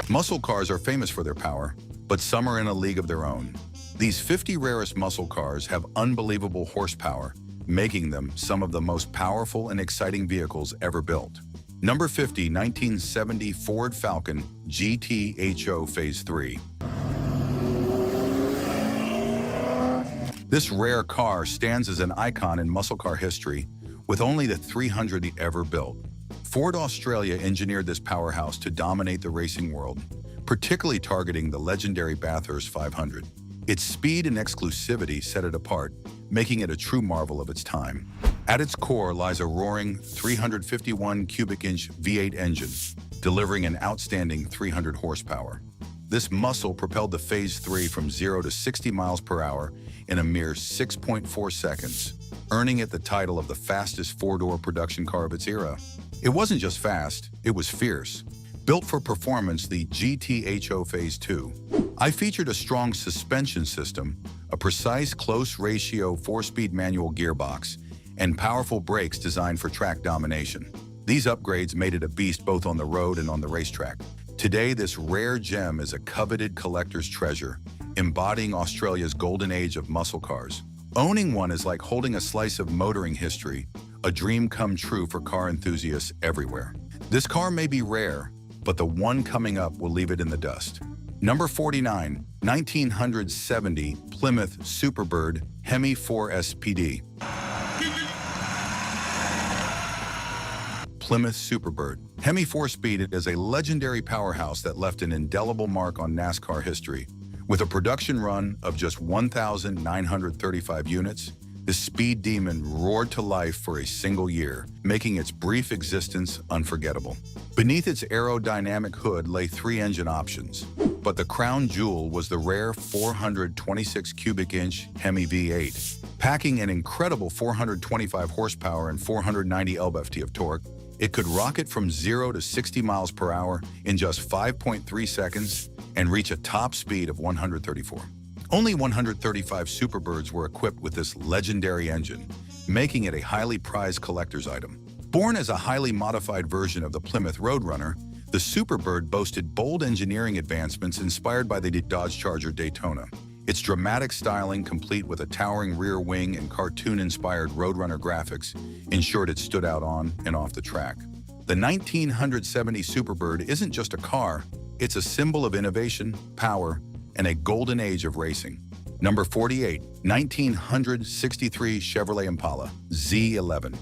Muscle cars are famous for their power, but some are in a league of their own. These 50 rarest muscle cars have unbelievable horsepower, making them some of the most powerful and exciting vehicles ever built. Number 50, 1970 Ford Falcon GT Phase 3. This rare car stands as an icon in muscle car history, with only the 300 ever built. Ford Australia engineered this powerhouse to dominate the racing world, particularly targeting the legendary Bathurst 500. Its speed and exclusivity set it apart, making it a true marvel of its time. At its core lies a roaring 351 cubic inch V8 engine, delivering an outstanding 300 horsepower. This muscle propelled the Phase 3 from 0 to 60 miles per hour in a mere 6.4 seconds, earning it the title of the fastest four-door production car of its era. It wasn't just fast, it was fierce. Built for performance, the GT Phase 2. I featured a strong suspension system, a precise close-ratio 4-speed manual gearbox, and powerful brakes designed for track domination. These upgrades made it a beast both on the road and on the racetrack. Today, this rare gem is a coveted collector's treasure, embodying Australia's golden age of muscle cars. Owning one is like holding a slice of motoring history, a dream come true for car enthusiasts everywhere. This car may be rare, but the one coming up will leave it in the dust. Number 49, 1970 Plymouth Superbird Hemi 4 SPD. Plymouth Superbird Hemi 4-Speed is a legendary powerhouse that left an indelible mark on NASCAR history. With a production run of just 1,935 units, the speed demon roared to life for a single year, making its brief existence unforgettable. Beneath its aerodynamic hood lay 3 engine options, but the crown jewel was the rare 426 cubic inch Hemi V8. Packing an incredible 425 horsepower and 490 lb-ft of torque, it could rocket from 0 to 60 miles per hour in just 5.3 seconds and reach a top speed of 134. Only 135 Superbirds were equipped with this legendary engine, making it a highly prized collector's item. Born as a highly modified version of the Plymouth Roadrunner, the Superbird boasted bold engineering advancements inspired by the Dodge Charger Daytona. Its dramatic styling, complete with a towering rear wing and cartoon-inspired Roadrunner graphics, ensured it stood out on and off the track. The 1970 Superbird isn't just a car, it's a symbol of innovation, power, and a golden age of racing. Number 48, 1963 Chevrolet Impala Z11.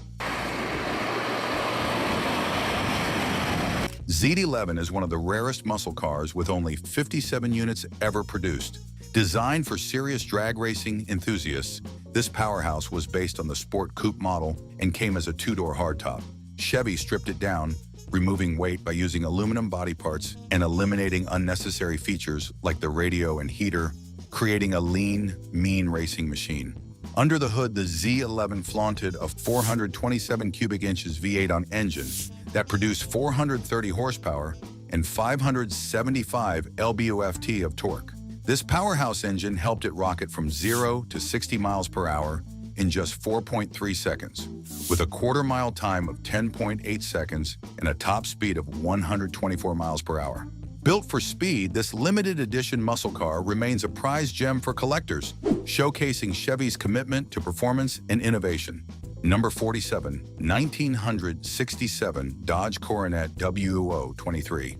Z11 is one of the rarest muscle cars with only 57 units ever produced. Designed for serious drag racing enthusiasts, this powerhouse was based on the Sport Coupe model and came as a 2-door hardtop. Chevy stripped it down, removing weight by using aluminum body parts and eliminating unnecessary features like the radio and heater, creating a lean, mean racing machine. Under the hood, the Z11 flaunted a 427 cubic inches V8 engine that produced 430 horsepower and 575 lb-ft of torque. This powerhouse engine helped it rocket from 0 to 60 miles per hour in just 4.3 seconds, with a quarter-mile time of 10.8 seconds and a top speed of 124 miles per hour. Built for speed, this limited edition muscle car remains a prized gem for collectors, showcasing Chevy's commitment to performance and innovation. Number 47, 1967 Dodge Coronet WO23.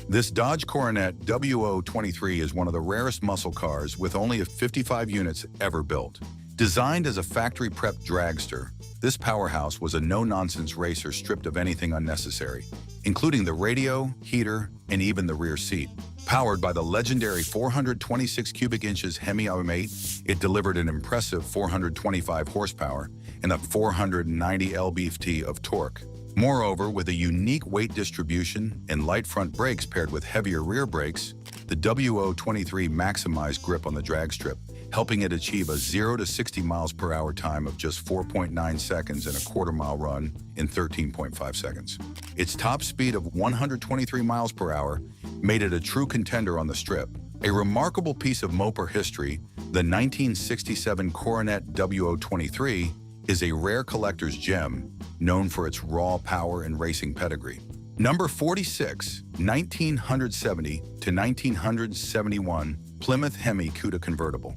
This Dodge Coronet WO23 is one of the rarest muscle cars with only 55 units ever built. Designed as a factory-prepped dragster, this powerhouse was a no-nonsense racer stripped of anything unnecessary, including the radio, heater, and even the rear seat. Powered by the legendary 426 cubic inches Hemi M8, it delivered an impressive 425 horsepower and a 490 lb-ft of torque. Moreover, with a unique weight distribution and light front brakes paired with heavier rear brakes, the WO23 maximized grip on the drag strip, helping it achieve a 0 to 60 miles per hour time of just 4.9 seconds and a quarter-mile run in 13.5 seconds. Its top speed of 123 miles per hour made it a true contender on the strip. A remarkable piece of moper history, the 1967 Coronet WO23 is a rare collector's gem known for its raw power and racing pedigree. Number 46, 1970 to 1971 Plymouth Hemi Cuda convertible.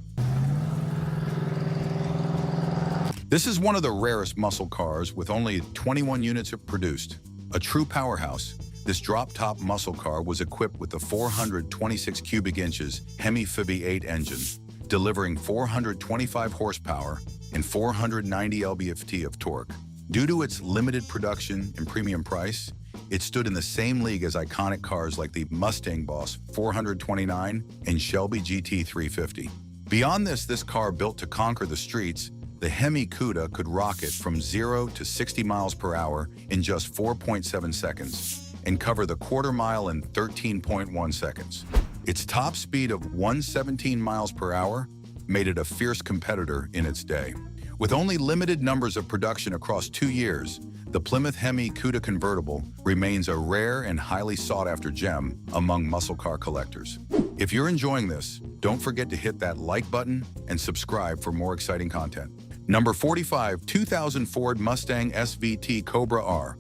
This is one of the rarest muscle cars with only 21 units produced. A true powerhouse, this drop-top muscle car was equipped with the 426 cubic inches Hemi V8 engine, delivering 425 horsepower and 490 lb-ft of torque. Due to its limited production and premium price, it stood in the same league as iconic cars like the Mustang Boss 429 and Shelby GT 350. Beyond this car built to conquer the streets, the Hemi Cuda could rocket from 0 to 60 miles per hour in just 4.7 seconds and cover the quarter mile in 13.1 seconds. Its top speed of 117 miles per hour made it a fierce competitor in its day. With only limited numbers of production across 2 years, the Plymouth Hemi Cuda convertible remains a rare and highly sought-after gem among muscle car collectors. If you're enjoying this, don't forget to hit that like button and subscribe for more exciting content. Number 45, 2000 Ford Mustang SVT Cobra R.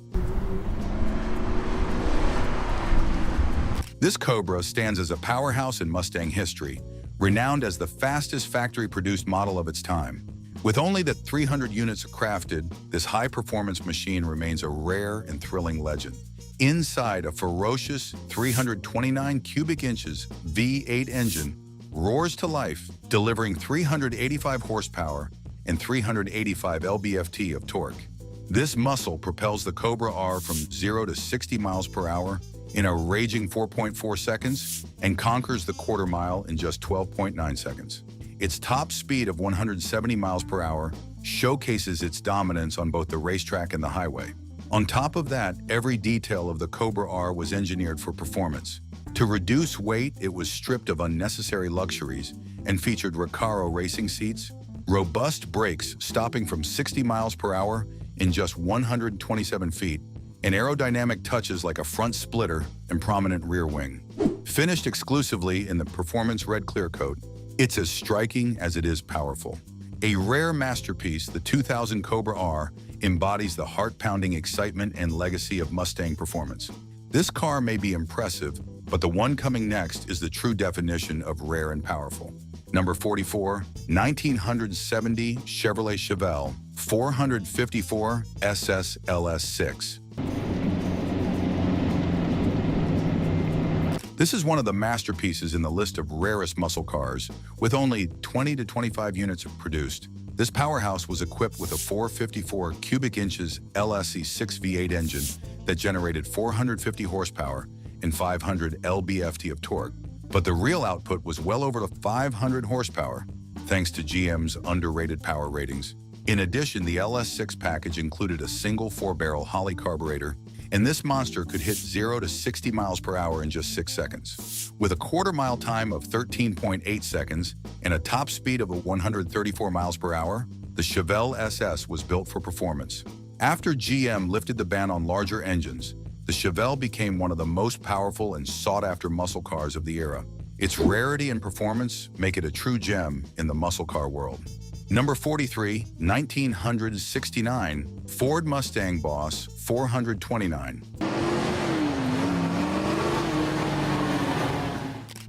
This Cobra stands as a powerhouse in Mustang history, renowned as the fastest factory-produced model of its time. With only the 300 units crafted, this high-performance machine remains a rare and thrilling legend. Inside, a ferocious 329 cubic inches V8 engine roars to life, delivering 385 horsepower and 385 lb-ft of torque. This muscle propels the Cobra R from 0 to 60 miles per hour in a raging 4.4 seconds and conquers the quarter mile in just 12.9 seconds. Its top speed of 170 miles per hour showcases its dominance on both the racetrack and the highway. On top of that, every detail of the Cobra R was engineered for performance. To reduce weight, it was stripped of unnecessary luxuries and featured Recaro racing seats, robust brakes stopping from 60 miles per hour in just 127 feet, and aerodynamic touches like a front splitter and prominent rear wing. Finished exclusively in the Performance Red Clear Coat, it's as striking as it is powerful. A rare masterpiece, the 2000 Cobra R embodies the heart-pounding excitement and legacy of Mustang performance. This car may be impressive, but the one coming next is the true definition of rare and powerful. Number 44, 1970 Chevrolet Chevelle 454 SS LS6. This is one of the masterpieces in the list of rarest muscle cars, with only 20 to 25 units produced. This powerhouse was equipped with a 454 cubic inches LSE6 V8 engine that generated 450 horsepower and 500 lb-ft of torque. But the real output was well over 500 horsepower, thanks to GM's underrated power ratings. In addition, the LS6 package included a single 4-barrel Holley carburetor, and this monster could hit 0 to 60 miles per hour in just 6 seconds. With a quarter-mile time of 13.8 seconds and a top speed of 134 miles per hour, the Chevelle SS was built for performance. After GM lifted the ban on larger engines, the Chevelle became one of the most powerful and sought-after muscle cars of the era. Its rarity and performance make it a true gem in the muscle car world. Number 43, 1969 Ford Mustang Boss 429.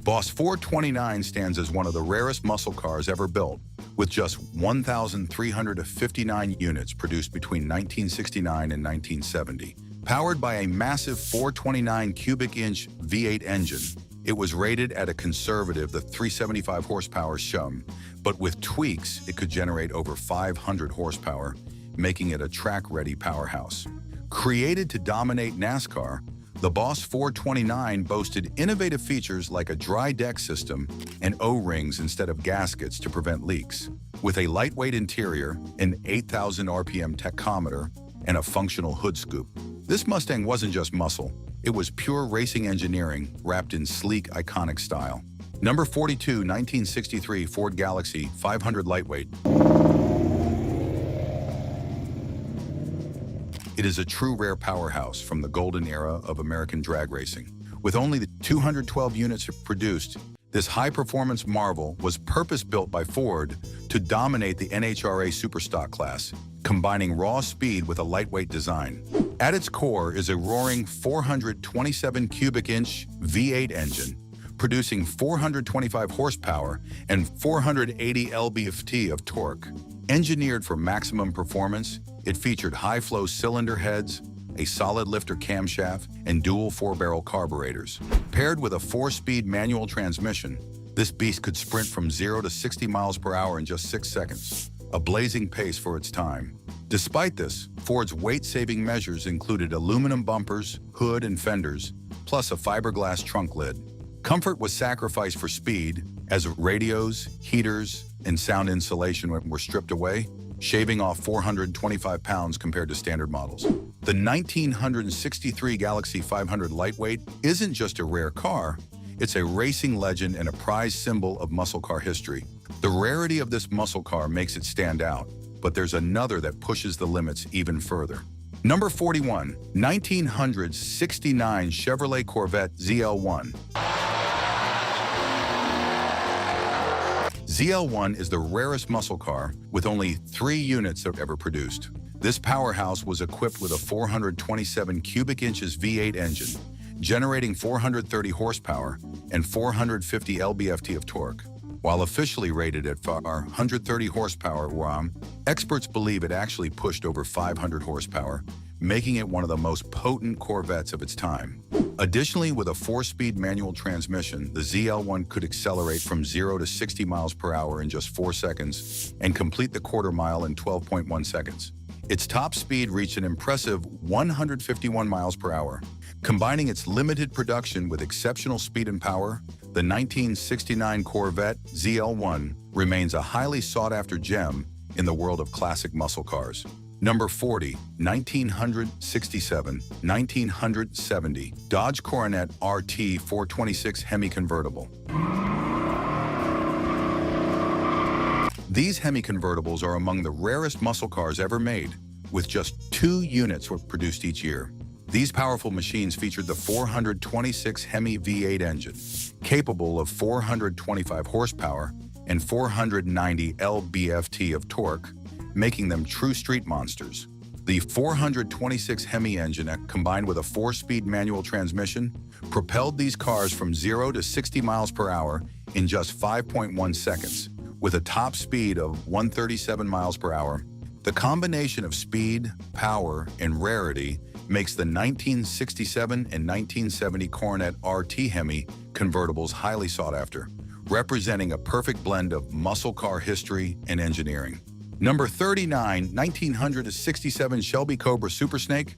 Boss 429 stands as one of the rarest muscle cars ever built, with just 1,359 units produced between 1969 and 1970. Powered by a massive 429 cubic inch V8 engine, it was rated at a conservative 375 horsepower shum, but with tweaks, it could generate over 500 horsepower, making it a track-ready powerhouse. Created to dominate NASCAR, the Boss 429 boasted innovative features like a dry deck system and O-rings instead of gaskets to prevent leaks. With a lightweight interior, an 8,000 RPM tachometer, and a functional hood scoop, this Mustang wasn't just muscle, it was pure racing engineering wrapped in sleek, iconic style. Number 42, 1963 Ford Galaxie 500 Lightweight. It is a true rare powerhouse from the golden era of American drag racing. With only the 212 units produced, This high-performance marvel was purpose-built by Ford to dominate the NHRA Superstock class, combining raw speed with a lightweight design. At its core is a roaring 427 cubic inch V8 engine, producing 425 horsepower and 480 lb-ft of torque. Engineered for maximum performance, it featured high-flow cylinder heads, a solid lifter camshaft, and dual 4-barrel carburetors. Paired with a 4-speed manual transmission, this beast could sprint from 0 to 60 miles per hour in just 6 seconds, a blazing pace for its time. Despite this, Ford's weight-saving measures included aluminum bumpers, hood, and fenders, plus a fiberglass trunk lid. Comfort was sacrificed for speed, as radios, heaters, and sound insulation were stripped away, shaving off 425 pounds compared to standard models. The 1963 Galaxy 500 Lightweight isn't just a rare car, it's a racing legend and a prized symbol of muscle car history. The rarity of this muscle car makes it stand out, but there's another that pushes the limits even further. Number 41, 1969 Chevrolet Corvette ZL1. ZL1 is the rarest muscle car with only 3 units ever produced. This powerhouse was equipped with a 427 cubic inches V8 engine, generating 430 horsepower and 450 lb-ft of torque. While officially rated at 130 horsepower, experts believe it actually pushed over 500 horsepower, making it one of the most potent Corvettes of its time. Additionally, with a 4-speed manual transmission, the ZL1 could accelerate from 0 to 60 miles per hour in just 4 seconds and complete the quarter mile in 12.1 seconds. Its top speed reached an impressive 151 miles per hour. Combining its limited production with exceptional speed and power, the 1969 Corvette ZL1 remains a highly sought-after gem in the world of classic muscle cars. Number 40, 1967-1970 Dodge Coronet RT 426 Hemi Convertible. These Hemi convertibles are among the rarest muscle cars ever made, with just 2 units were produced each year. These powerful machines featured the 426 Hemi V8 engine, capable of 425 horsepower and 490 lb-ft of torque, making them true street monsters. The 426 Hemi engine, combined with a 4-speed manual transmission, propelled these cars from 0 to 60 miles per hour in just 5.1 seconds, with a top speed of 137 miles per hour. The combination of speed, power, and rarity makes the 1967 and 1970 Coronet RT Hemi convertibles highly sought after, representing a perfect blend of muscle car history and engineering. Number 39, 1967 Shelby Cobra Super Snake.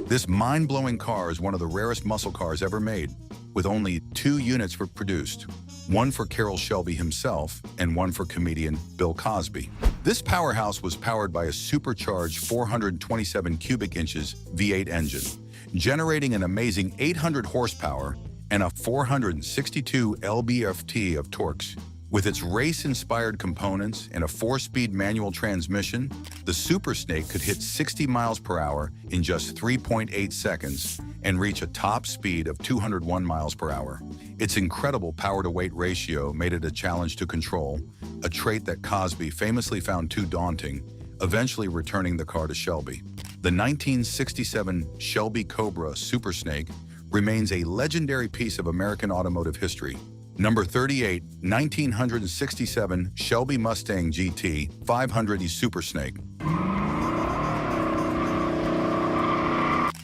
This mind-blowing car is one of the rarest muscle cars ever made, with only 2 units were produced, one for Carroll Shelby himself and one for comedian Bill Cosby. This powerhouse was powered by a supercharged 427 cubic inches V8 engine, generating an amazing 800 horsepower and a 462 lb-ft of torques. With its race-inspired components and a 4-speed manual transmission, the Super Snake could hit 60 miles per hour in just 3.8 seconds and reach a top speed of 201 miles per hour. Its incredible power-to-weight ratio made it a challenge to control, a trait that Cosby famously found too daunting, eventually returning the car to Shelby. The 1967 Shelby Cobra Super Snake remains a legendary piece of American automotive history. Number 38, 1967 Shelby Mustang GT 500e Super Snake.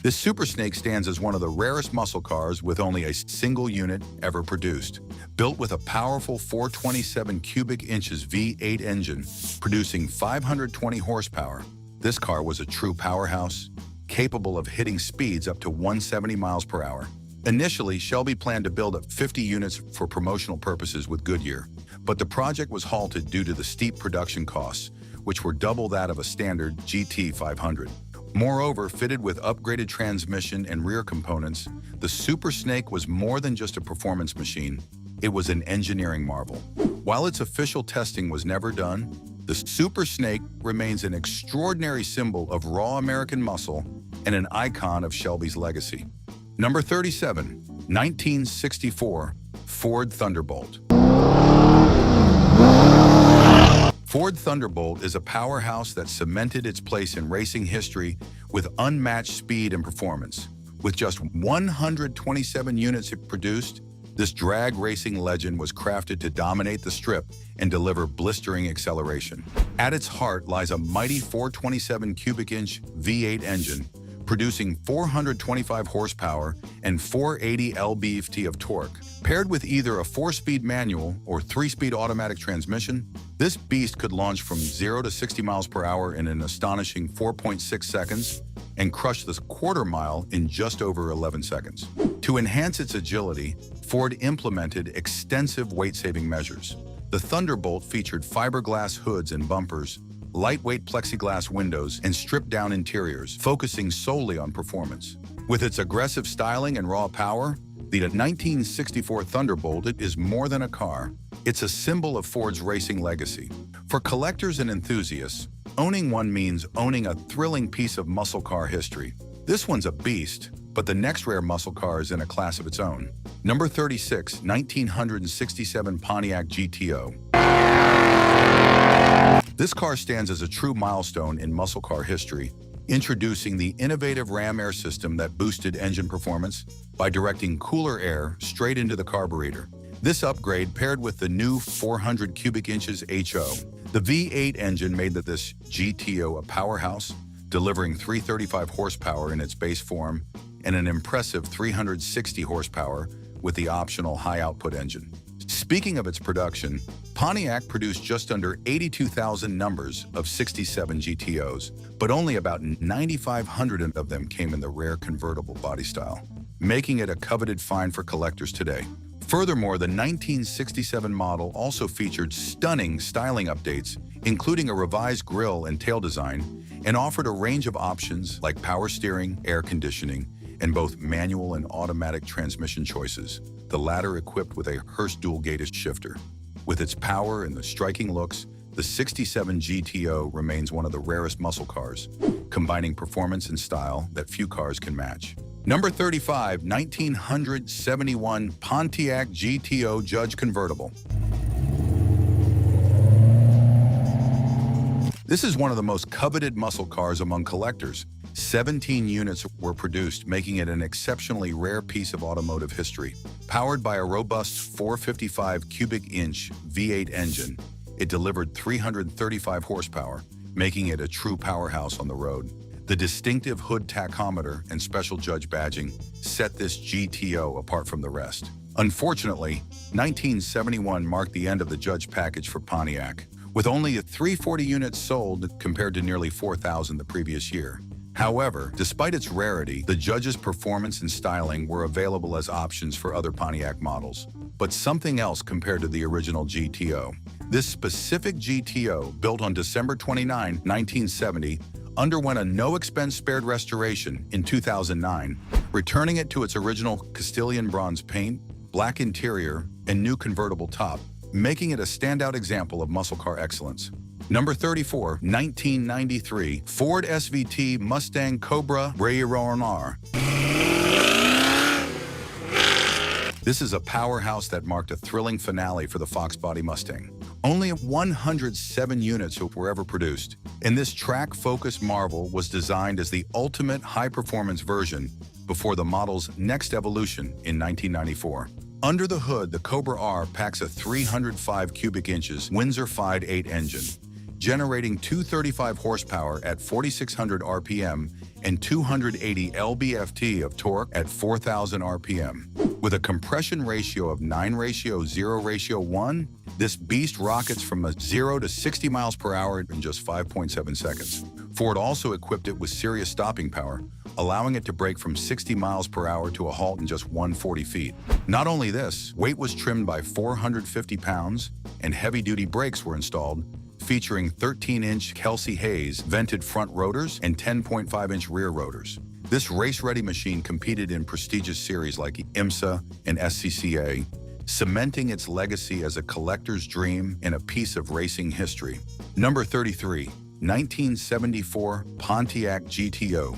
This Super Snake stands as one of the rarest muscle cars with only a single unit ever produced. Built with a powerful 427 cubic inches V8 engine, producing 520 horsepower, this car was a true powerhouse, capable of hitting speeds up to 170 miles per hour. Initially, Shelby planned to build up 50 units for promotional purposes with Goodyear, but the project was halted due to the steep production costs, which were double that of a standard GT 500. Moreover, fitted with upgraded transmission and rear components, the Super Snake was more than just a performance machine. It was an engineering marvel. While its official testing was never done, the Super Snake remains an extraordinary symbol of raw American muscle and an icon of Shelby's legacy. Number 37, 1964 Ford Thunderbolt. Ford Thunderbolt is a powerhouse that cemented its place in racing history with unmatched speed and performance. With just 127 units it produced, this drag racing legend was crafted to dominate the strip and deliver blistering acceleration. At its heart lies a mighty 427 cubic inch V8 engine, producing 425 horsepower and 480 lb-ft of torque. Paired with either a 4-speed manual or 3-speed automatic transmission, this beast could launch from 0 to 60 miles per hour in an astonishing 4.6 seconds and crush the quarter mile in just over 11 seconds. To enhance its agility, Ford implemented extensive weight-saving measures. The Thunderbolt featured fiberglass hoods and bumpers, lightweight plexiglass windows, and stripped-down interiors, focusing solely on performance. With its aggressive styling and raw power, the 1964 Thunderbolt is more than a car. It's a symbol of Ford's racing legacy. For collectors and enthusiasts, owning one means owning a thrilling piece of muscle car history. This one's a beast, but the next rare muscle car is in a class of its own. Number 36, 1967 Pontiac GTO. This car stands as a true milestone in muscle car history, introducing the innovative ram air system that boosted engine performance by directing cooler air straight into the carburetor. This upgrade, paired with the new 400 cubic inches HO, the V8 engine made this GTO a powerhouse, delivering 335 horsepower in its base form and an impressive 360 horsepower with the optional high-output engine. Speaking of its production, Pontiac produced just under 82,000 numbers of 67 GTOs, but only about 9,500 of them came in the rare convertible body style, making it a coveted find for collectors today. Furthermore, the 1967 model also featured stunning styling updates, including a revised grille and tail design, and offered a range of options like power steering, air conditioning, and both manual and automatic transmission choices, the latter equipped with a Hurst dual-gauge shifter. With its power and the striking looks, the 67 GTO remains one of the rarest muscle cars, combining performance and style that few cars can match. Number 35, 1971 Pontiac GTO Judge Convertible. This is one of the most coveted muscle cars among collectors. 17 units were produced, making it an exceptionally rare piece of automotive history. Powered by a robust 455 cubic inch V8 engine, it delivered 335 horsepower, making it a true powerhouse on the road. The distinctive hood tachometer and special judge badging set this GTO apart from the rest. Unfortunately, 1971 marked the end of the judge package for Pontiac, with only 340 units sold compared to nearly 4,000 the previous year. However, despite its rarity, the judge's performance and styling were available as options for other Pontiac models, but something else compared to the original GTO. This specific GTO, built on December 29, 1970, underwent a no-expense-spared restoration in 2009, returning it to its original Castilian bronze paint, black interior, and new convertible top, making it a standout example of muscle car excellence. Number 34, 1993 Ford SVT Mustang Cobra Rarest. This is a powerhouse that marked a thrilling finale for the Fox body Mustang. Only 107 units were ever produced, and this track-focused marvel was designed as the ultimate high-performance version before the model's next evolution in 1994. Under the hood, the Cobra R packs a 305 cubic inches Windsor 8 engine, generating 235 horsepower at 4,600 RPM and 280 lb-ft of torque at 4,000 RPM. With a compression ratio of 9:0:1, this beast rockets from 0 to 60 miles per hour in just 5.7 seconds. Ford also equipped it with serious stopping power, allowing it to brake from 60 miles per hour to a halt in just 140 feet. Not only this, weight was trimmed by 450 pounds, and heavy-duty brakes were installed, featuring 13-inch Kelsey Hayes vented front rotors and 10.5-inch rear rotors. This race-ready machine competed in prestigious series like IMSA and SCCA, cementing its legacy as a collector's dream and a piece of racing history. Number 33, 1974 Pontiac GTO.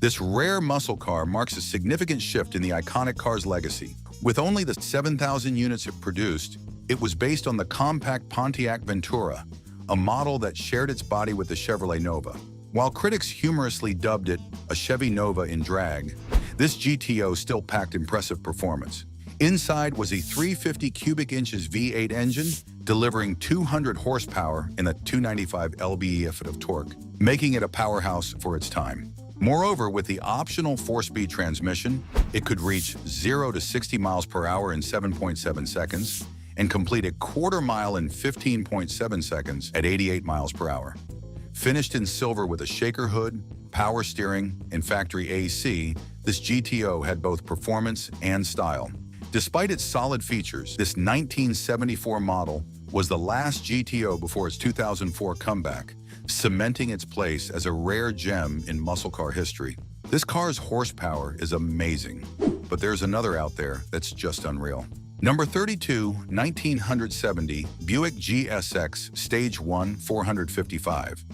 This rare muscle car marks a significant shift in the iconic car's legacy. With only the 7,000 units it produced, it was based on the compact Pontiac Ventura, a model that shared its body with the Chevrolet Nova. While critics humorously dubbed it a Chevy Nova in drag, this GTO still packed impressive performance. Inside was a 350 cubic inches V8 engine, delivering 200 horsepower and a 295 lb-ft of torque, making it a powerhouse for its time. Moreover, with the optional 4-speed transmission, it could reach 0 to 60 miles per hour in 7.7 seconds and complete a quarter mile in 15.7 seconds at 88 miles per hour. Finished in silver with a shaker hood, power steering, and factory AC, this GTO had both performance and style. Despite its solid features, this 1974 model was the last GTO before its 2004 comeback, cementing its place as a rare gem in muscle car history. This car's horsepower is amazing, but there's another out there that's just unreal. Number 32, 1970 Buick GSX Stage 1 455.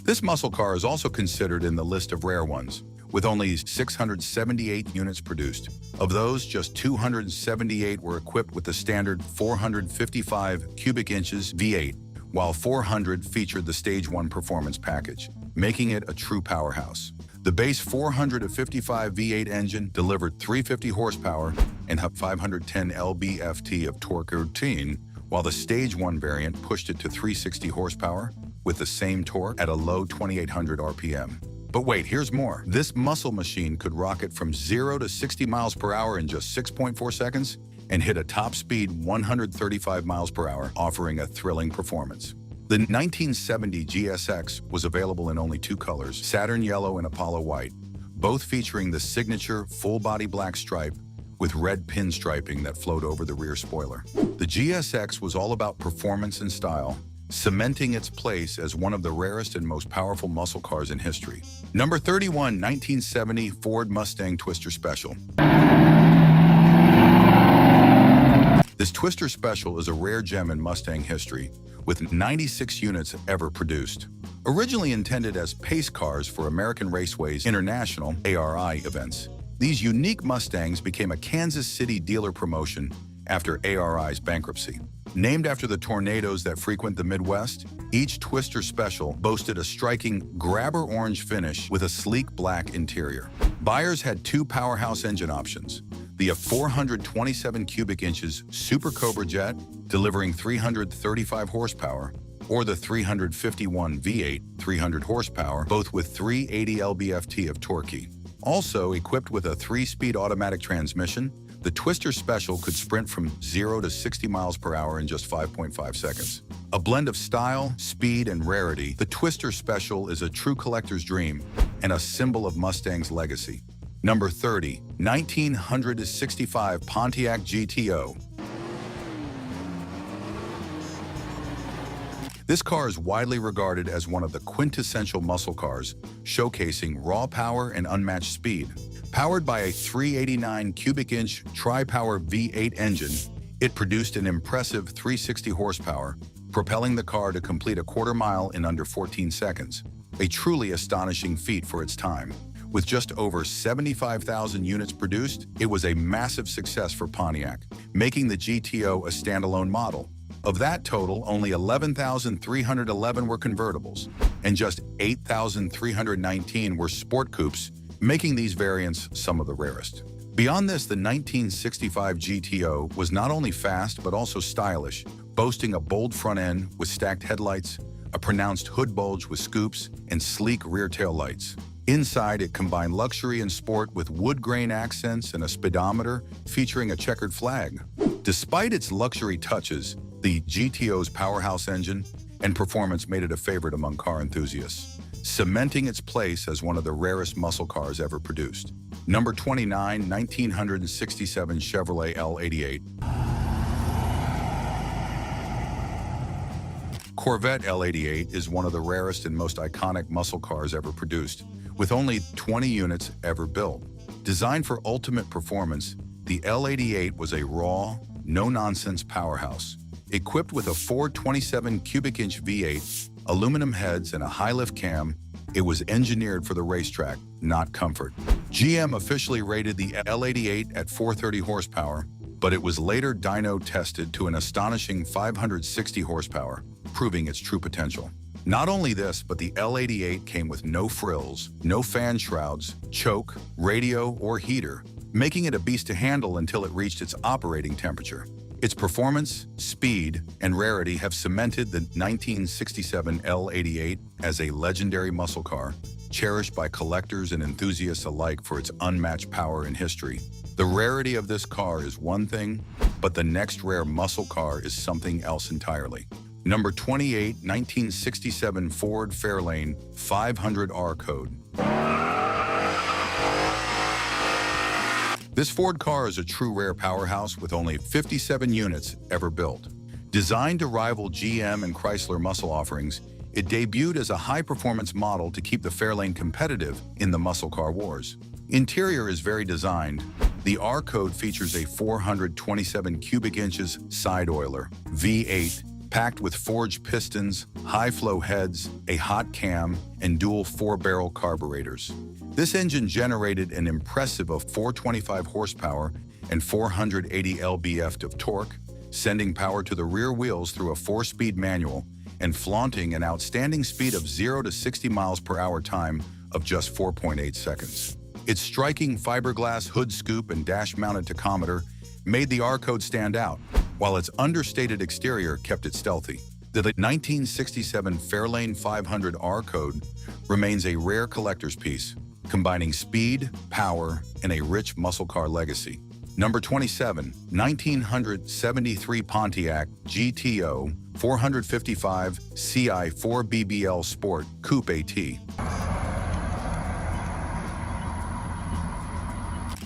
This muscle car is also considered in the list of rare ones, with only 678 units produced. Of those, just 278 were equipped with the standard 455 cubic inches V8, while 400 featured the Stage 1 performance package, making it a true powerhouse. The base 455 V8 engine delivered 350 horsepower and 510 lb-ft of torque routine, while the Stage 1 variant pushed it to 360 horsepower with the same torque at a low 2,800 RPM. But wait, here's more. This muscle machine could rocket from 0 to 60 miles per hour in just 6.4 seconds and hit a top speed 135 miles per hour, offering a thrilling performance. The 1970 GSX was available in only 2 colors, Saturn Yellow and Apollo White, both featuring the signature full-body black stripe with red pinstriping that flowed over the rear spoiler. The GSX was all about performance and style, cementing its place as one of the rarest and most powerful muscle cars in history. Number 31, 1970 Ford Mustang Twister Special. This Twister Special is a rare gem in Mustang history, with 96 units ever produced. Originally intended as pace cars for American Raceway's International (ARI) events, these unique Mustangs became a Kansas City dealer promotion after ARI's bankruptcy. Named after the tornadoes that frequent the Midwest, each Twister Special boasted a striking grabber orange finish with a sleek black interior. Buyers had 2 powerhouse engine options: the 427 cubic inches Super Cobra jet, delivering 335 horsepower, or the 351 V8, 300 horsepower, both with 380 lb-ft of torque. Also equipped with a 3-speed automatic transmission, the Twister Special could sprint from 0 to 60 miles per hour in just 5.5 seconds. A blend of style, speed, and rarity, the Twister Special is a true collector's dream and a symbol of Mustang's legacy. Number 30, 1965 Pontiac GTO. This car is widely regarded as one of the quintessential muscle cars, showcasing raw power and unmatched speed. Powered by a 389 cubic inch tri-power V8 engine, it produced an impressive 360 horsepower, propelling the car to complete a quarter mile in under 14 seconds. A truly astonishing feat for its time. With just over 75,000 units produced, it was a massive success for Pontiac, making the GTO a standalone model. Of that total, only 11,311 were convertibles, and just 8,319 were sport coupes, making these variants some of the rarest. Beyond this, the 1965 GTO was not only fast but also stylish, boasting a bold front end with stacked headlights, a pronounced hood bulge with scoops, and sleek rear tail lights. Inside, it combined luxury and sport with wood grain accents and a speedometer featuring a checkered flag. Despite its luxury touches, the GTO's powerhouse engine and performance made it a favorite among car enthusiasts, cementing its place as one of the rarest muscle cars ever produced. Number 29, 1967 Chevrolet L88. Corvette L88 is one of the rarest and most iconic muscle cars ever produced, with only 20 units ever built. Designed for ultimate performance, the L88 was a raw, no-nonsense powerhouse. Equipped with a 427 cubic inch V8, aluminum heads, and a high-lift cam, it was engineered for the racetrack, not comfort. GM officially rated the L88 at 430 horsepower, but it was later dyno tested to an astonishing 560 horsepower, proving its true potential. Not only this, but the L88 came with no frills, no fan shrouds, choke, radio, or heater, making it a beast to handle until it reached its operating temperature. Its performance, speed, and rarity have cemented the 1967 L88 as a legendary muscle car, cherished by collectors and enthusiasts alike for its unmatched power and history. The rarity of this car is one thing, but the next rare muscle car is something else entirely. Number 28, 1967 Ford Fairlane 500R Code. This Ford car is a true rare powerhouse with only 57 units ever built. Designed to rival GM and Chrysler muscle offerings, it debuted as a high-performance model to keep the Fairlane competitive in the muscle car wars. Interior is very designed. The R Code features a 427 cubic inches side oiler, V8, packed with forged pistons, high-flow heads, a hot cam, and dual 4-barrel carburetors. This engine generated an impressive of 425 horsepower and 480 lb-ft of torque, sending power to the rear wheels through a 4-speed manual and flaunting an outstanding speed of 0 to 60 miles per hour time of just 4.8 seconds. Its striking fiberglass hood scoop and dash-mounted tachometer made the R Code stand out, while its understated exterior kept it stealthy. The 1967 Fairlane 500 R Code remains a rare collector's piece, combining speed, power, and a rich muscle car legacy. Number 27, 1973 Pontiac GTO 455 CI 4BBL Sport Coupe AT.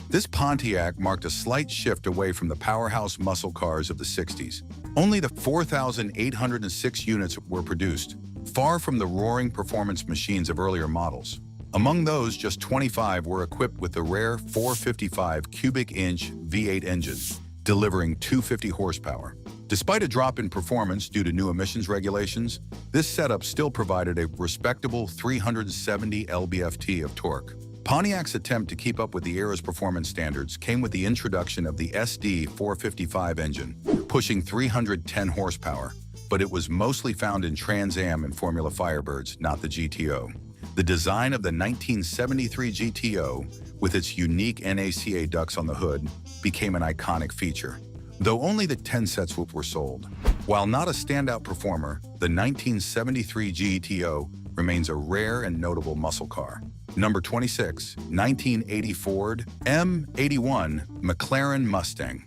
This Pontiac marked a slight shift away from the powerhouse muscle cars of the 60s. Only the 4,806 units were produced, far from the roaring performance machines of earlier models. Among those, just 25 were equipped with the rare 455 cubic inch V8 engine, delivering 250 horsepower. Despite a drop in performance due to new emissions regulations, this setup still provided a respectable 370 lb-ft of torque. Pontiac's attempt to keep up with the era's performance standards came with the introduction of the SD 455 engine, pushing 310 horsepower, but it was mostly found in Trans Am and Formula Firebirds, not the GTO. The design of the 1973 GTO, with its unique NACA ducts on the hood, became an iconic feature, though only the 10 sets were sold. While not a standout performer, the 1973 GTO remains a rare and notable muscle car. Number 26, 1980 Ford M81 McLaren Mustang.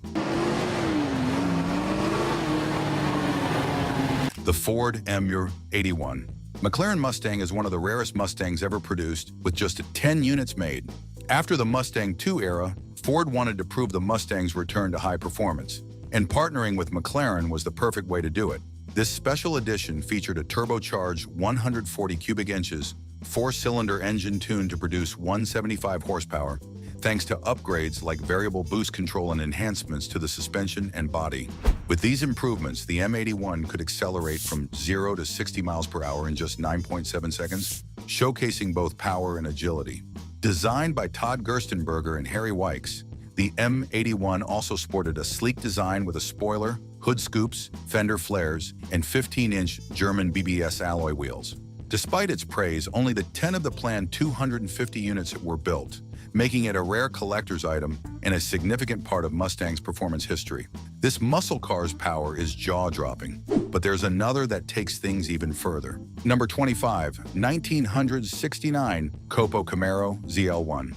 The Ford M81 McLaren Mustang is one of the rarest Mustangs ever produced, with just 10 units made. After the Mustang II era, Ford wanted to prove the Mustang's return to high performance, and partnering with McLaren was the perfect way to do it. This special edition featured a turbocharged 140 cubic inches, 4-cylinder engine tuned to produce 175 horsepower, thanks to upgrades like variable boost control and enhancements to the suspension and body. With these improvements, the M81 could accelerate from 0 to 60 miles per hour in just 9.7 seconds, showcasing both power and agility. Designed by Todd Gerstenberger and Harry Wykes, the M81 also sported a sleek design with a spoiler, hood scoops, fender flares, and 15-inch German BBS alloy wheels. Despite its praise, only the 10 of the planned 250 units were built, making it a rare collector's item and a significant part of Mustang's performance history. This muscle car's power is jaw-dropping, but there's another that takes things even further. Number 25, 1969 Copo Camaro ZL1.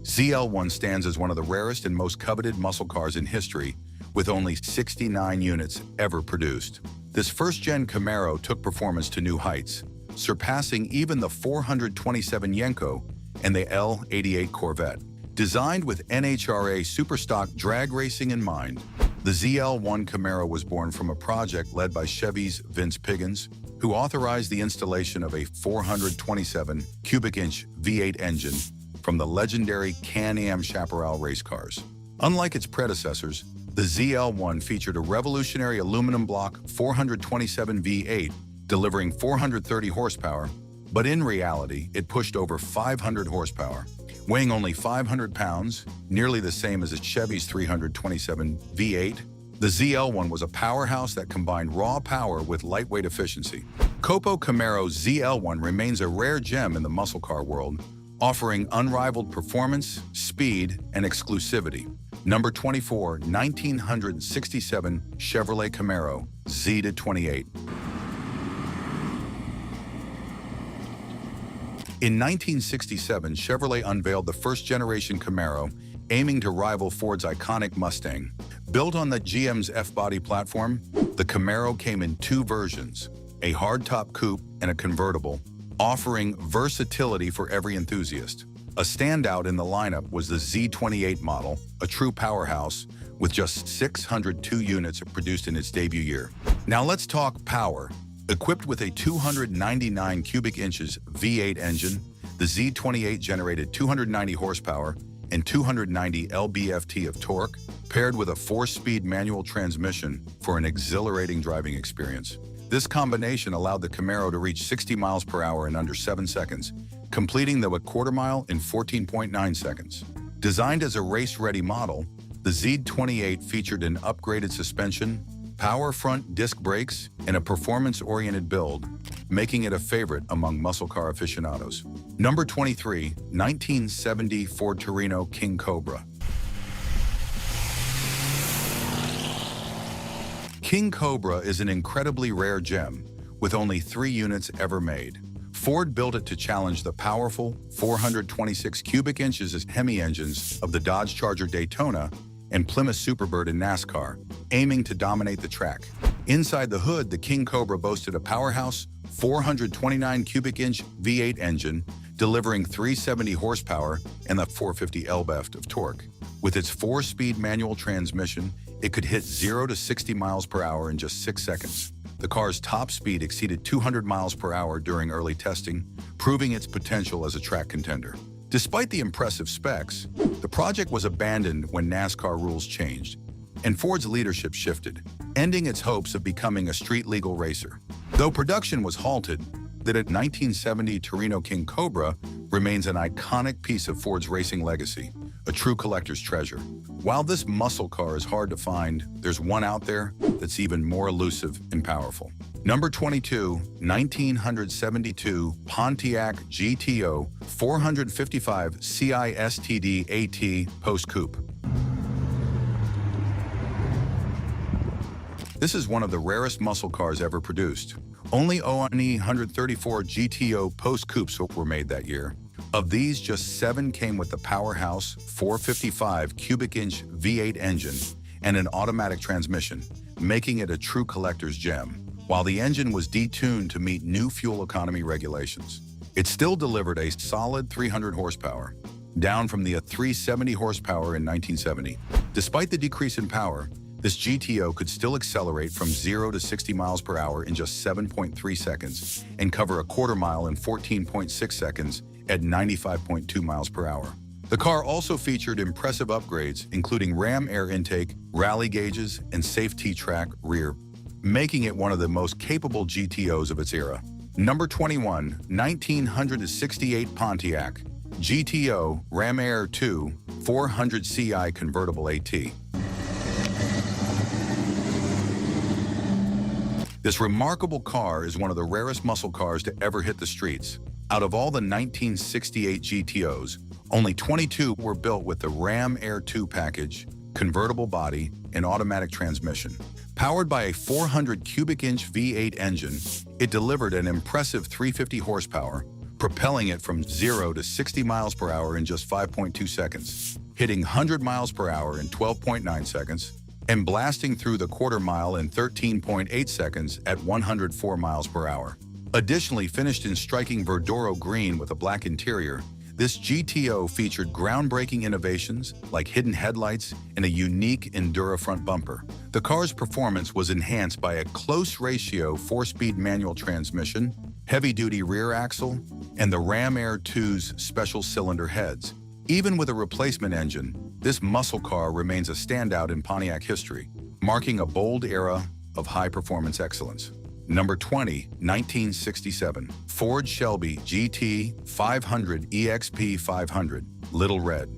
ZL1 stands as one of the rarest and most coveted muscle cars in history, with only 69 units ever produced. This first-gen Camaro took performance to new heights, surpassing even the 427 Yenko and the L88 Corvette. Designed with NHRA Superstock drag racing in mind, the ZL1 Camaro was born from a project led by Chevy's Vince Piggins, who authorized the installation of a 427 cubic inch V8 engine from the legendary Can-Am Chaparral race cars. Unlike its predecessors, The ZL1 featured a revolutionary aluminum block 427 V8, delivering 430 horsepower, but in reality, it pushed over 500 horsepower. Weighing only 500 pounds, nearly the same as a Chevy's 327 V8, the ZL1 was a powerhouse that combined raw power with lightweight efficiency. Copo Camaro ZL1 remains a rare gem in the muscle car world, offering unrivaled performance, speed, and exclusivity. Number 24, 1967 Chevrolet Camaro Z28. In 1967, Chevrolet unveiled the first-generation Camaro, aiming to rival Ford's iconic Mustang. Built on the GM's F-body platform, the Camaro came in two versions, a hardtop coupe and a convertible, offering versatility for every enthusiast. A standout in the lineup was the Z28 model, a true powerhouse, with just 602 units produced in its debut year. Now let's talk power. Equipped with a 299 cubic inches V8 engine, the Z28 generated 290 horsepower and 290 lb-ft of torque, paired with a 4-speed manual transmission for an exhilarating driving experience. This combination allowed the Camaro to reach 60 miles per hour in under 7 seconds, completing the quarter mile in 14.9 seconds. Designed as a race-ready model, the Z28 featured an upgraded suspension, power front disc brakes, and a performance-oriented build, making it a favorite among muscle car aficionados. Number 23, 1970 Ford Torino King Cobra. King Cobra is an incredibly rare gem, with only 3 units ever made. Ford built it to challenge the powerful 426 cubic inches Hemi engines of the Dodge Charger Daytona and Plymouth Superbird in NASCAR, aiming to dominate the track. Inside the hood, the King Cobra boasted a powerhouse 429 cubic inch V8 engine, delivering 370 horsepower and the 450 lb-ft of torque. With its 4-speed manual transmission, it could hit 0 to 60 miles per hour in just 6 seconds. The car's top speed exceeded 200 miles per hour during early testing, proving its potential as a track contender. Despite the impressive specs, the project was abandoned when NASCAR rules changed, and Ford's leadership shifted, ending its hopes of becoming a street-legal racer. Though production was halted, the 1970 Torino King Cobra remains an iconic piece of Ford's racing legacy, a true collector's treasure. While this muscle car is hard to find, there's one out there that's even more elusive and powerful. Number 22, 1972 Pontiac GTO 455 CISTD AT Post Coupe. This is one of the rarest muscle cars ever produced. Only 134 GTO Post Coupes were made that year. Of these, just 7 came with the powerhouse 455 cubic inch V8 engine and an automatic transmission, making it a true collector's gem. While the engine was detuned to meet new fuel economy regulations, it still delivered a solid 300 horsepower, down from the 370 horsepower in 1970. Despite the decrease in power, this GTO could still accelerate from 0 to 60 miles per hour in just 7.3 seconds and cover a quarter mile in 14.6 seconds at 95.2 miles per hour. The car also featured impressive upgrades, including Ram air intake, rally gauges, and safe T-track rear, making it one of the most capable GTOs of its era. Number 21, 1968 Pontiac GTO Ram Air 2 400 CI Convertible AT. This remarkable car is one of the rarest muscle cars to ever hit the streets. Out of all the 1968 GTOs, only 22 were built with the Ram Air 2 package, convertible body, and automatic transmission. Powered by a 400 cubic inch V8 engine, it delivered an impressive 350 horsepower, propelling it from 0 to 60 miles per hour in just 5.2 seconds, hitting 100 miles per hour in 12.9 seconds, and blasting through the quarter mile in 13.8 seconds at 104 miles per hour. Additionally, finished in striking Verdoro green with a black interior, this GTO featured groundbreaking innovations like hidden headlights and a unique Endura front bumper. The car's performance was enhanced by a close ratio 4-speed manual transmission, heavy-duty rear axle, and the Ram Air 2's special cylinder heads. Even with a replacement engine, this muscle car remains a standout in Pontiac history, marking a bold era of high-performance excellence. Number 20, 1967, Ford Shelby GT 500 EXP 500, Little Red.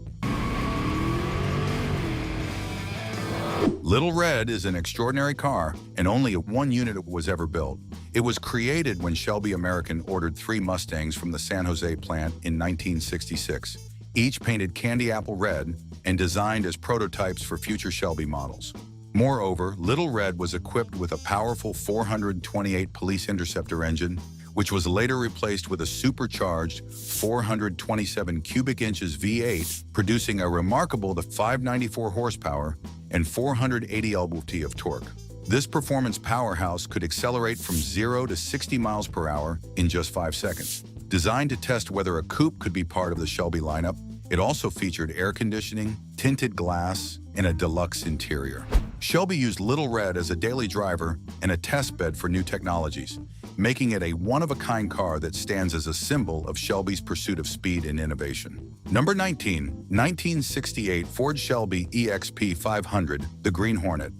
Little Red is an extraordinary car, and only one unit was ever built. It was created when Shelby American ordered 3 Mustangs from the San Jose plant in 1966, each painted candy apple red and designed as prototypes for future Shelby models. Moreover, Little Red was equipped with a powerful 428 Police Interceptor engine, which was later replaced with a supercharged 427 cubic inches V8, producing a remarkable 594 horsepower and 480 lb-ft of torque. This performance powerhouse could accelerate from 0 to 60 miles per hour in just 5 seconds. Designed to test whether a coupe could be part of the Shelby lineup, it also featured air conditioning, tinted glass, and a deluxe interior. Shelby used Little Red as a daily driver and a test bed for new technologies, making it a one-of-a-kind car that stands as a symbol of Shelby's pursuit of speed and innovation. Number 19, 1968 Ford Shelby EXP 500, the Green Hornet.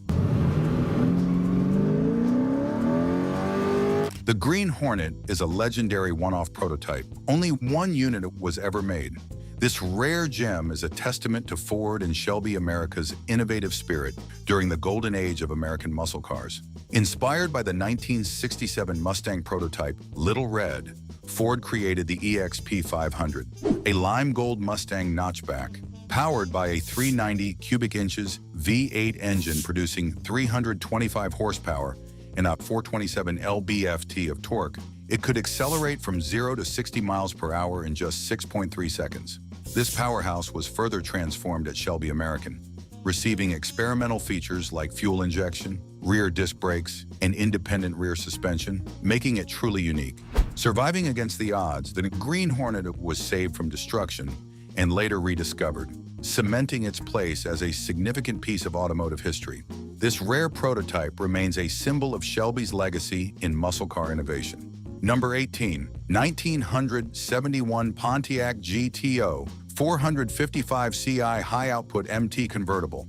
The Green Hornet is a legendary one-off prototype. Only one unit was ever made. This rare gem is a testament to Ford and Shelby America's innovative spirit during the golden age of American muscle cars. Inspired by the 1967 Mustang prototype Little Red, Ford created the EXP 500, a lime gold Mustang notchback, powered by a 390 cubic inches V8 engine producing 325 horsepower and a 427 lb-ft of torque. It could accelerate from 0 to 60 miles per hour in just 6.3 seconds. This powerhouse was further transformed at Shelby American, receiving experimental features like fuel injection, rear disc brakes, and independent rear suspension, making it truly unique. Surviving against the odds, the Green Hornet was saved from destruction and later rediscovered, cementing its place as a significant piece of automotive history. This rare prototype remains a symbol of Shelby's legacy in muscle car innovation. Number 18, 1971 Pontiac GTO 455 CI high-output MT convertible.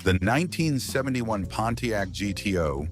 The 1971 Pontiac GTO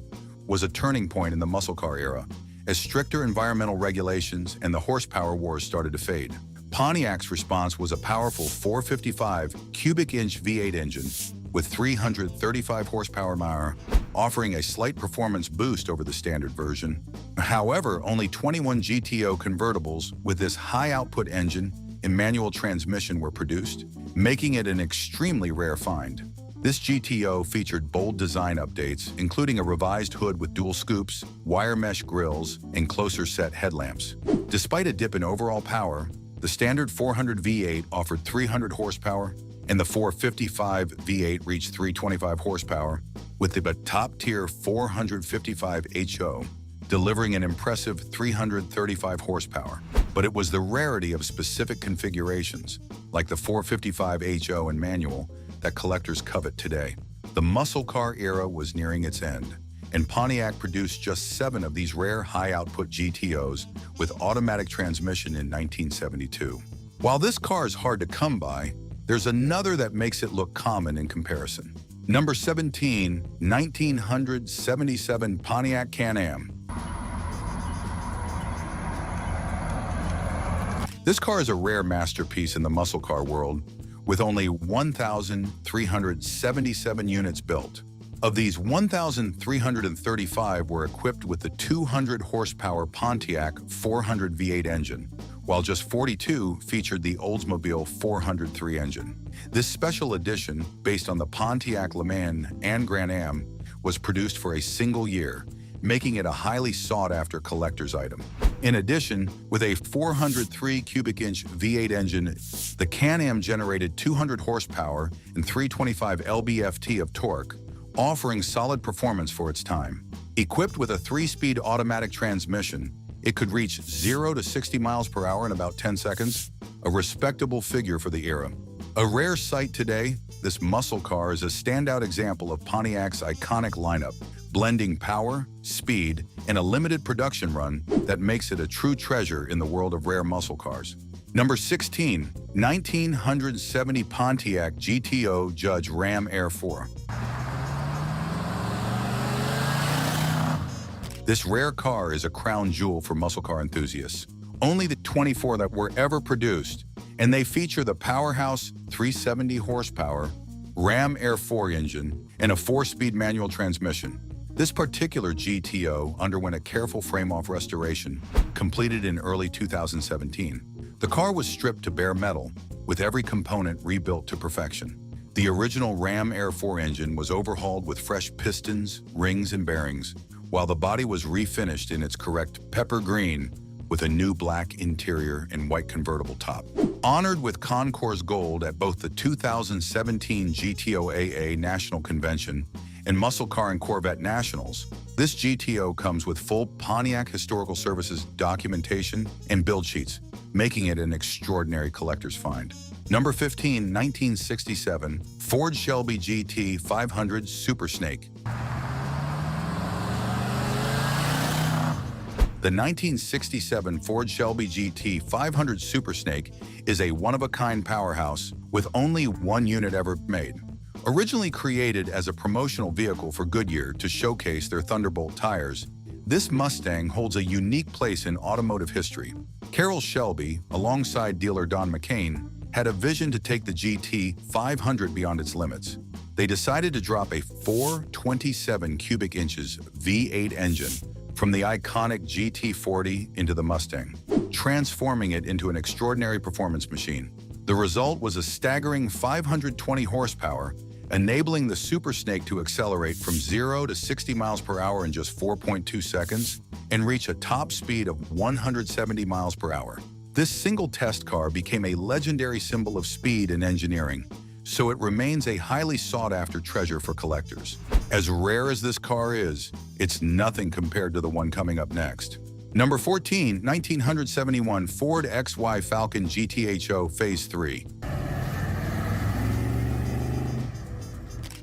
was a turning point in the muscle car era, as stricter environmental regulations and the horsepower wars started to fade. Pontiac's response was a powerful 455 cubic inch V8 engine with 335 horsepower, offering a slight performance boost over the standard version. However, only 21 GTO convertibles with this high-output engine and manual transmission were produced, making it an extremely rare find. This GTO featured bold design updates, including a revised hood with dual scoops, wire mesh grills, and closer-set headlamps. Despite a dip in overall power, the standard 400 V8 offered 300 horsepower, and the 455 V8 reached 325 horsepower, with the top-tier 455 HO delivering an impressive 335 horsepower. But it was the rarity of specific configurations, like the 455 HO and manual, that collectors covet today. The muscle car era was nearing its end, and Pontiac produced just 7 of these rare high-output GTOs with automatic transmission in 1972. While this car is hard to come by, there's another that makes it look common in comparison. Number 17, 1977 Pontiac Can-Am. This car is a rare masterpiece in the muscle car world, with only 1,377 units built. Of these, 1,335 were equipped with the 200 horsepower Pontiac 400 V8 engine, while just 42 featured the Oldsmobile 403 engine. This special edition, based on the Pontiac Le Mans and Grand Am, was produced for a single year, making it a highly sought-after collector's item. In addition, with a 403 cubic inch V8 engine, the Can-Am generated 200 horsepower and 325 lb-ft of torque, offering solid performance for its time. Equipped with a 3-speed automatic transmission, it could reach 0 to 60 miles per hour in about 10 seconds, a respectable figure for the era. A rare sight today, this muscle car is a standout example of Pontiac's iconic lineup, blending power, speed, and a limited production run that makes it a true treasure in the world of rare muscle cars. Number 16, 1970 Pontiac GTO Judge Ram Air 4. This rare car is a crown jewel for muscle car enthusiasts. Only the 24 that were ever produced, and they feature the Powerhouse 370 horsepower Ram Air 4 engine and a 4-speed manual transmission. This particular GTO underwent a careful frame-off restoration, completed in early 2017. The car was stripped to bare metal, with every component rebuilt to perfection. The original Ram Air 4 engine was overhauled with fresh pistons, rings, and bearings, while the body was refinished in its correct pepper green with a new black interior and white convertible top. Honored with Concours Gold at both the 2017 GTO-AA National Convention and Muscle Car and Corvette Nationals, this GTO comes with full Pontiac Historical Services documentation and build sheets, making it an extraordinary collector's find. Number 15, 1967 Ford Shelby GT 500 Super Snake. The 1967 Ford Shelby GT 500 Super Snake is a one-of-a-kind powerhouse with only one unit ever made. Originally created as a promotional vehicle for Goodyear to showcase their Thunderbolt tires, this Mustang holds a unique place in automotive history. Carroll Shelby, alongside dealer Don McCain, had a vision to take the GT 500 beyond its limits. They decided to drop a 427 cubic inches V8 engine from the iconic GT40 into the Mustang, transforming it into an extraordinary performance machine. The result was a staggering 520 horsepower, enabling the Super Snake to accelerate from 0 to 60 miles per hour in just 4.2 seconds and reach a top speed of 170 miles per hour. This single test car became a legendary symbol of speed and engineering, so it remains a highly sought-after treasure for collectors. As rare as this car is, it's nothing compared to the one coming up next. Number 14, 1971 Ford XY Falcon GTHO Phase 3.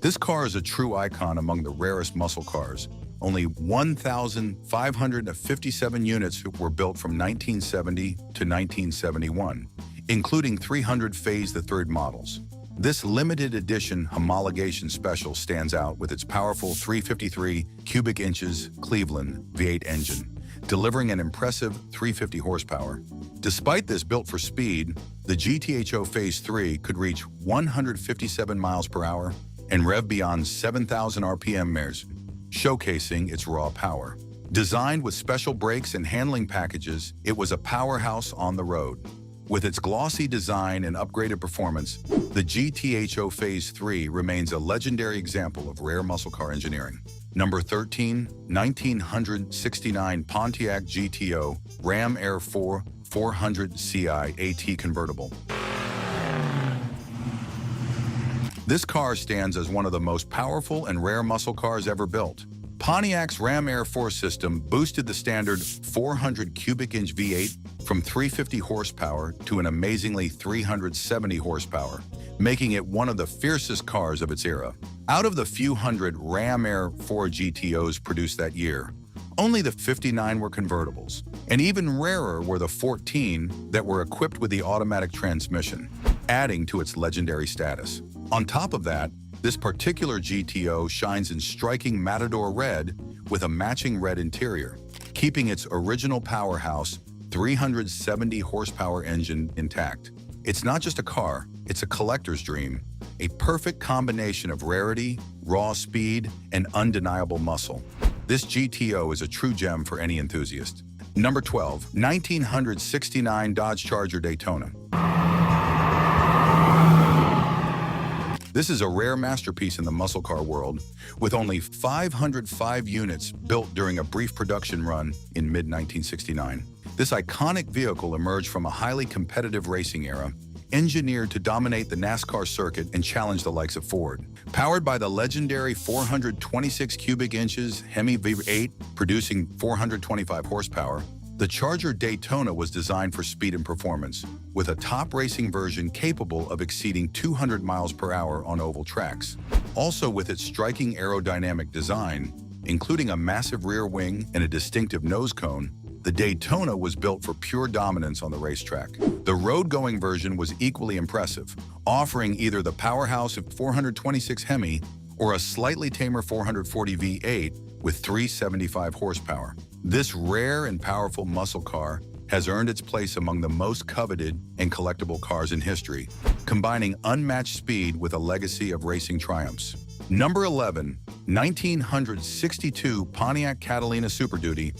This car is a true icon among the rarest muscle cars. Only 1,557 units were built from 1970 to 1971, including 300 Phase the Third models. This limited edition homologation special stands out with its powerful 353 cubic inches Cleveland V8 engine, delivering an impressive 350 horsepower. Despite this built for speed, the GTHO Phase 3 could reach 157 miles per hour and rev beyond 7,000 RPM mares, showcasing its raw power. Designed with special brakes and handling packages, it was a powerhouse on the road. With its glossy design and upgraded performance, the GTHO Phase 3 remains a legendary example of rare muscle car engineering. Number 13, 1969 Pontiac GTO Ram Air 4 400 CI AT convertible. This car stands as one of the most powerful and rare muscle cars ever built. Pontiac's Ram Air 4 system boosted the standard 400 cubic inch V8 from 350 horsepower to an amazingly 370 horsepower, making it one of the fiercest cars of its era. Out of the few hundred Ram Air 4 GTOs produced that year, only the 59 were convertibles, and even rarer were the 14 that were equipped with the automatic transmission, adding to its legendary status. On top of that, this particular GTO shines in striking Matador red with a matching red interior, keeping its original powerhouse 370 horsepower engine intact. It's not just a car, it's a collector's dream, a perfect combination of rarity, raw speed, and undeniable muscle. This GTO is a true gem for any enthusiast. Number 12, 1969 Dodge Charger Daytona. This is a rare masterpiece in the muscle car world, with only 505 units built during a brief production run in mid-1969. This iconic vehicle emerged from a highly competitive racing era, engineered to dominate the NASCAR circuit and challenge the likes of Ford. Powered by the legendary 426 cubic inches Hemi V8, producing 425 horsepower, the Charger Daytona was designed for speed and performance, with a top racing version capable of exceeding 200 miles per hour on oval tracks. Also, with its striking aerodynamic design, including a massive rear wing and a distinctive nose cone, the The Daytona was built for pure dominance on the racetrack. The road-going version was equally impressive, offering either the powerhouse of 426 Hemi or a slightly tamer 440 V8 with 375 horsepower. This rare and powerful muscle car has earned its place among the most coveted and collectible cars in history, combining unmatched speed with a legacy of racing triumphs. Number 11, 1962 Pontiac Catalina Super Duty.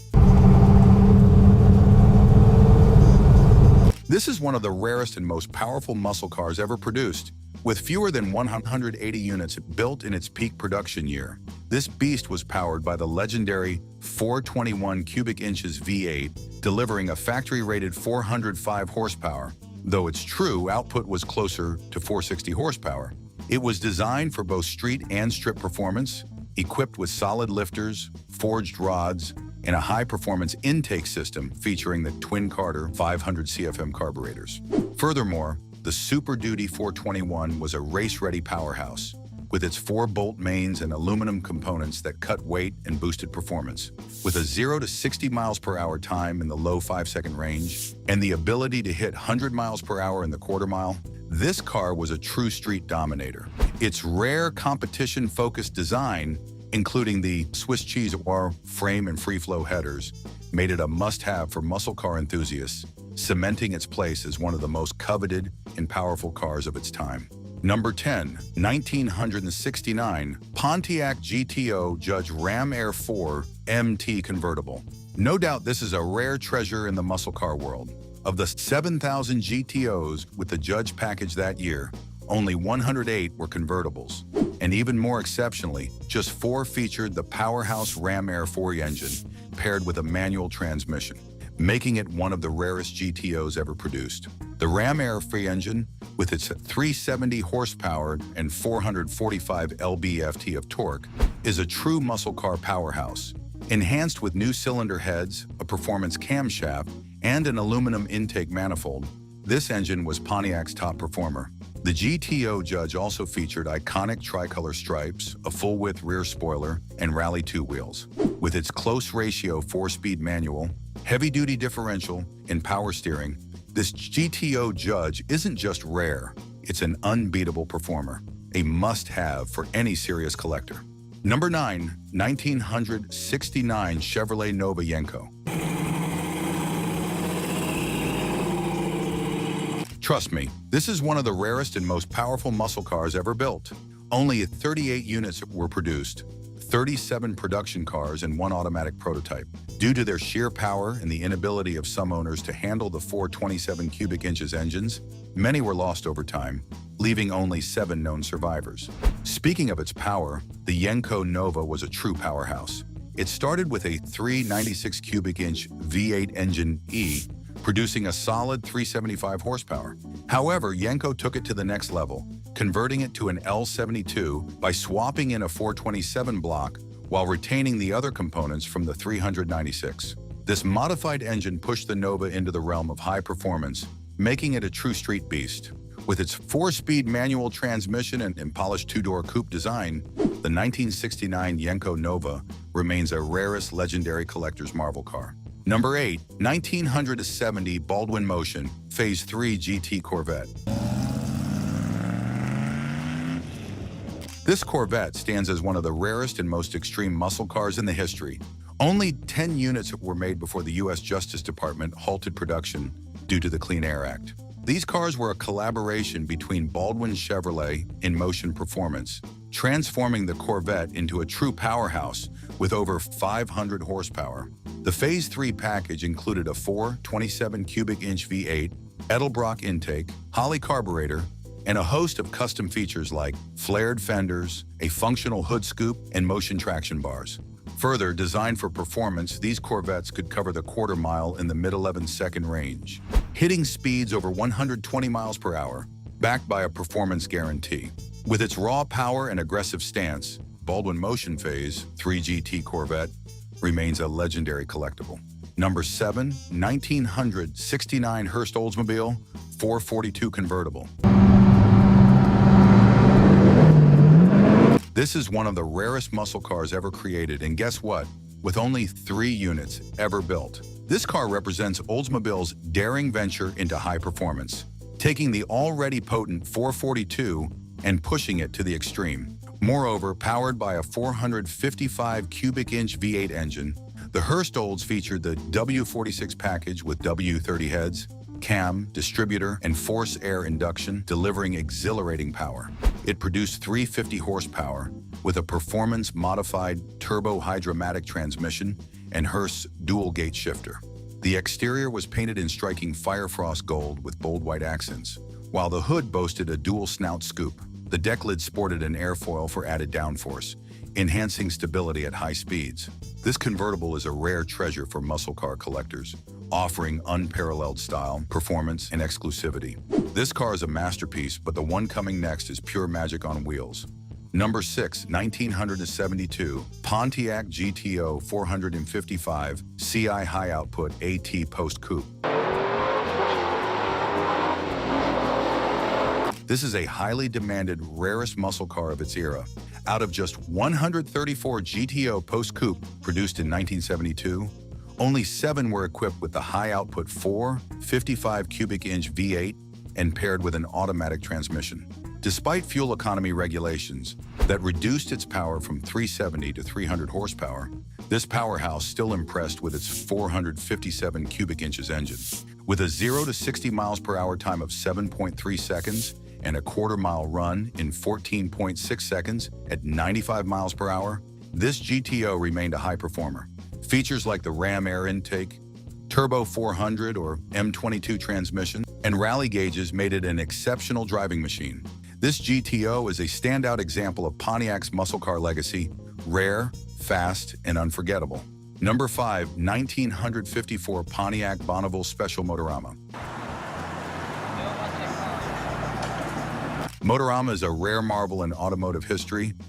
This is one of the rarest and most powerful muscle cars ever produced, with fewer than 180 units built in its peak production year. This beast was powered by the legendary 421 cubic inches V8, delivering a factory-rated 405 horsepower, though its true output was closer to 460 horsepower. It was designed for both street and strip performance, equipped with solid lifters, forged rods, and a high-performance intake system featuring the Twin Carter 500 CFM carburetors. Furthermore, the Super Duty 421 was a race-ready powerhouse, with its 4-bolt mains and aluminum components that cut weight and boosted performance. With a 0 to 60 miles per hour time in the low 5-second range, and the ability to hit 100 miles per hour in the quarter mile, this car was a true street dominator. Its rare competition-focused design, including the Swiss cheese frame and free-flow headers, made it a must-have for muscle car enthusiasts, cementing its place as one of the most coveted and powerful cars of its time. Number 10, 1969 Pontiac GTO Judge Ram Air 4 MT Convertible. No doubt this is a rare treasure in the muscle car world. Of the 7,000 GTOs with the Judge package that year, only 108 were convertibles. And even more exceptionally, just 4 featured the powerhouse Ram Air 4 engine, paired with a manual transmission, making it one of the rarest GTOs ever produced. The Ram Air 4 engine, with its 370 horsepower and 445 lb-ft of torque, is a true muscle car powerhouse. Enhanced with new cylinder heads, a performance camshaft, and an aluminum intake manifold, this engine was Pontiac's top performer. The GTO Judge also featured iconic tricolor stripes, a full-width rear spoiler, and Rally 2 wheels. With its close ratio 4-speed manual, heavy-duty differential, and power steering, this GTO Judge isn't just rare, it's an unbeatable performer, a must-have for any serious collector. Number 9, 1969 Chevrolet Nova Yenko. Trust me, this is one of the rarest and most powerful muscle cars ever built. Only 38 units were produced, 37 production cars and 1 automatic prototype. Due to their sheer power and the inability of some owners to handle the 427 cubic inches engines, many were lost over time, leaving only 7 known survivors. Speaking of its power, the Yenko Nova was a true powerhouse. It started with a 396 cubic inch V8 engine E, producing a solid 375 horsepower. However, Yenko took it to the next level, converting it to an L72 by swapping in a 427 block while retaining the other components from the 396. This modified engine pushed the Nova into the realm of high performance, making it a true street beast. With its 4-speed manual transmission and polished 2-door coupe design, the 1969 Yenko Nova remains a rarest legendary collector's marvel car. Number 8, 1970 Baldwin Motion Phase 3 GT Corvette. This Corvette stands as one of the rarest and most extreme muscle cars in the history. Only 10 units were made before the U.S. Justice Department halted production due to the Clean Air Act. These cars were a collaboration between Baldwin Chevrolet and Motion Performance, transforming the Corvette into a true powerhouse with over 500 horsepower. The Phase 3 package included a 427 cubic inch V8, Edelbrock intake, Holley carburetor, and a host of custom features like flared fenders, a functional hood scoop, and motion traction bars. Further, designed for performance, these Corvettes could cover the quarter mile in the mid-11-second range, hitting speeds over 120 miles per hour, backed by a performance guarantee. With its raw power and aggressive stance, Baldwin Motion Phase 3 GT Corvette remains a legendary collectible. Number 7, 1969 Hearst Oldsmobile 442 Convertible. This is one of the rarest muscle cars ever created, and guess what? With only 3 units ever built, This car represents Oldsmobile's daring venture into high performance, taking the already potent 442 and pushing it to the extreme. Moreover, powered by a 455 cubic inch V8 engine, the Hearst Olds featured the W46 package with W30 heads, cam, distributor, and force air induction, delivering exhilarating power. It produced 350 horsepower with a performance-modified turbo-hydromatic transmission and Hearst's dual-gate shifter. The exterior was painted in striking firefrost gold with bold white accents, while the hood boasted a dual snout scoop. The deck lid sported an airfoil for added downforce, enhancing stability at high speeds. This convertible is a rare treasure for muscle car collectors, offering unparalleled style, performance, and exclusivity. This car is a masterpiece, but the one coming next is pure magic on wheels. Number 6, 1972, Pontiac GTO 455 CI High Output AT Post Coupe. This is a highly demanded, rarest muscle car of its era. Out of just 134 GTO Post Coupe produced in 1972, only 7 were equipped with the high-output 455 cubic inch V8 and paired with an automatic transmission. Despite fuel economy regulations that reduced its power from 370 to 300 horsepower, this powerhouse still impressed with its 457 cubic inches engine. With a 0 to 60 miles per hour time of 7.3 seconds and a quarter-mile run in 14.6 seconds at 95 miles per hour, this GTO remained a high performer. Features like the Ram air intake, Turbo 400 or M22 transmission, and rally gauges made it an exceptional driving machine. This GTO is a standout example of Pontiac's muscle car legacy, rare, fast, and unforgettable. Number 5, 1954 Pontiac Bonneville Special Motorama. Motorama is a rare marvel in automotive history,